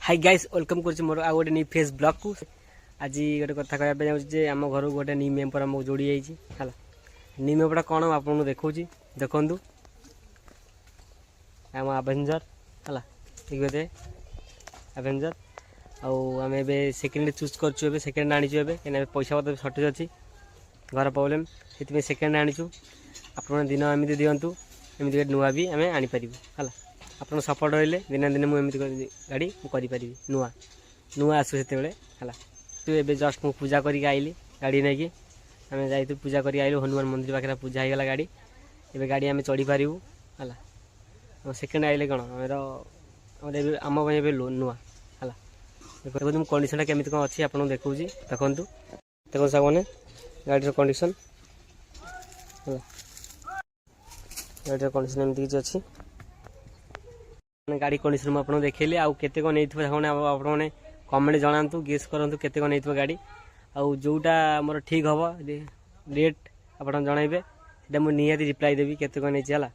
Hi guys welcome कर मोर आ गोटे नी face blog को आज गोटे कथा कहवाई जाऊँगी आम घर को गोटे नी मेम्बर आमको जोड़ी है नी मेम्बरटा कौन आपको देखा देखु आम आभेंजर है देखिए आभेंजर आम ए सेकेंड चूज कर सेकेंड आनीचु कहीं पैसा पत्र सर्टेज अच्छी घर प्रोब्लेम से सेकेंड आनीचु आप दिन एमती दिंतु एमती नुआ भी आम आनीपर है आप सपोर्ट रही दिन दिन मुझे गाड़ी करी नुआ नुआ आसू से है ये जस्ट मुझे पूजा करके आइली गाड़ी नहीं कि आम जाई पूजा करके आइलु हनुमान मंदिर पाखे पूजा होगा गाड़ी ये गाड़ी आम चढ़ी पारू है सेकेंड आइले कौन आम नुआ है देखो तुम कंडीशन केमी कौन अच्छी आपको देखा देखु देखो सामने गाड़ी कंडीशन है गाड़ी कंडीशन एमती किसी अच्छी गाड़ी कंडीशन मुझे देखली आउ केते कौन नहीं कमेंट जनातु गेस करूँ केते कौन नहीं गाड़ी आउ जोटा मोर ठीक हम रेट आप जनइबे मुझे निहाती रिप्लाई देवी केते कौन नहीं है।